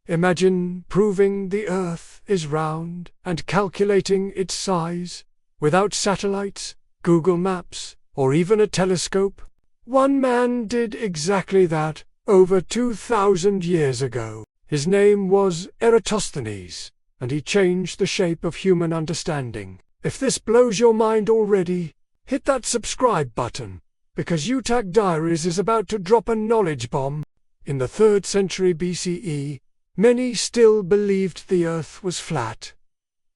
Imagine proving the Earth is round and calculating its size without satellites, Google Maps, or even a telescope. One man did exactly that over 2,000 years ago. His name was Eratosthenes, and he changed the shape of human understanding. If this blows your mind already, hit that subscribe button, because UTAC Diaries is about to drop a knowledge bomb. In the 3rd century BCE, many still believed the Earth was flat,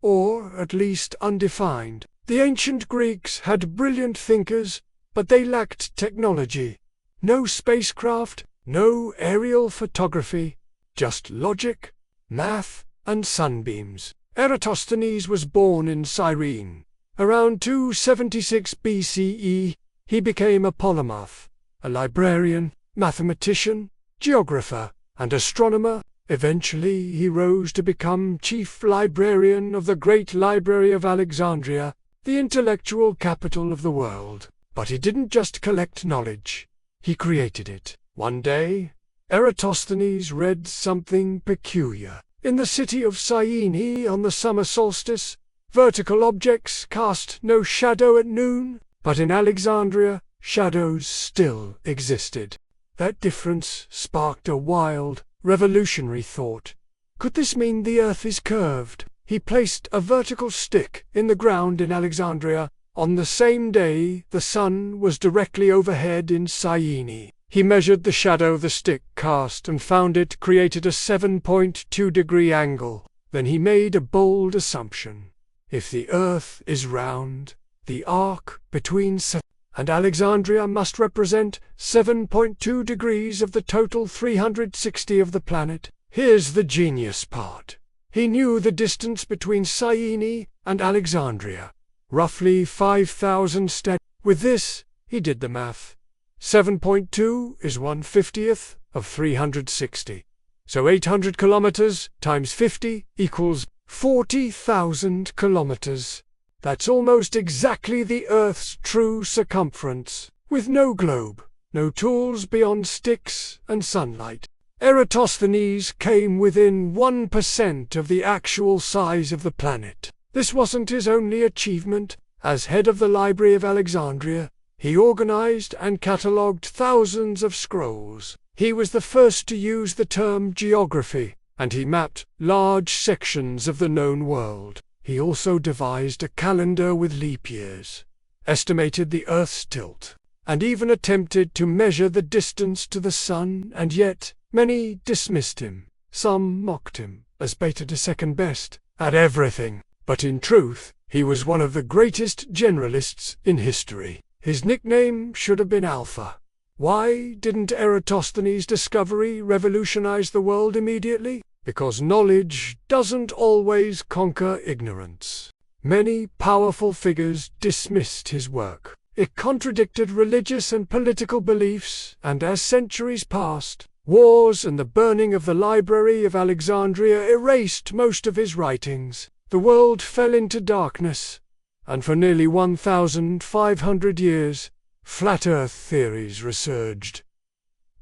or at least undefined. The ancient Greeks had brilliant thinkers, but they lacked technology. No spacecraft, no aerial photography, just logic, math, and sunbeams. Eratosthenes was born in Cyrene. Around 276 BCE, he became a polymath, a librarian, mathematician, geographer, and astronomer. Eventually, he rose to become chief librarian of the Great Library of Alexandria, the intellectual capital of the world. But he didn't just collect knowledge, he created it. One day, Eratosthenes read something peculiar. In the city of Syene on the summer solstice, vertical objects cast no shadow at noon, but in Alexandria, shadows still existed. That difference sparked a wild, revolutionary thought. Could this mean the Earth is curved? He placed a vertical stick in the ground in Alexandria. On the same day, the sun was directly overhead in Syene. He measured the shadow the stick cast and found it created a 7.2-degree angle. Then he made a bold assumption. If the Earth is round, the arc between Syene and Alexandria must represent 7.2 degrees of the total 360 of the planet. Here's the genius part. He knew the distance between Syene and Alexandria, roughly 5,000 stadia. With this, he did the math. 7.2 is 1/50th of 360. So 800 kilometers times 50 equals 40,000 kilometers. That's almost exactly the Earth's true circumference, with no globe, no tools beyond sticks and sunlight. Eratosthenes came within 1% of the actual size of the planet. This wasn't his only achievement. As head of the Library of Alexandria, he organized and catalogued thousands of scrolls. He was the first to use the term geography, and he mapped large sections of the known world. He also devised a calendar with leap years, estimated the Earth's tilt, and even attempted to measure the distance to the sun, and yet many dismissed him. Some mocked him as beta to second best at everything. But in truth, he was one of the greatest generalists in history. His nickname should have been Alpha. Why didn't Eratosthenes' discovery revolutionize the world immediately? Because knowledge doesn't always conquer ignorance. Many powerful figures dismissed his work. It contradicted religious and political beliefs, and as centuries passed, wars and the burning of the Library of Alexandria erased most of his writings. The world fell into darkness, and for nearly 1,500 years, flat Earth theories resurged.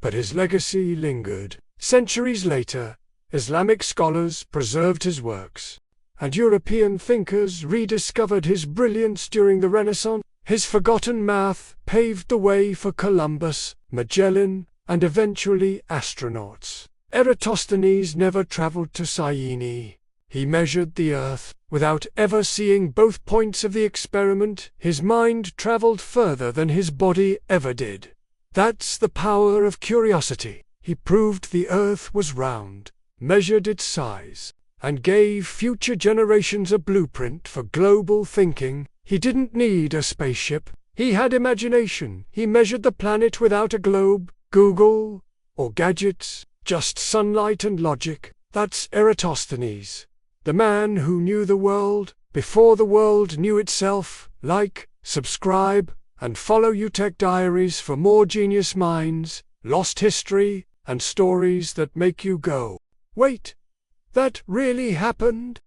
But his legacy lingered. Centuries later, Islamic scholars preserved his works, and European thinkers rediscovered his brilliance during the Renaissance. His forgotten math paved the way for Columbus, Magellan, and eventually astronauts. Eratosthenes never traveled to Syene. He measured the Earth without ever seeing both points of the experiment. His mind traveled further than his body ever did. That's the power of curiosity. He proved the Earth was round, measured its size, and gave future generations a blueprint for global thinking. He didn't need a spaceship. He had imagination. He measured the planet without a globe, Google, or gadgets, just sunlight and logic. That's Eratosthenes, the man who knew the world before the world knew itself. Like, subscribe, and follow UTAC Diaries for more genius minds, lost history, and stories that make you go, wait, that really happened?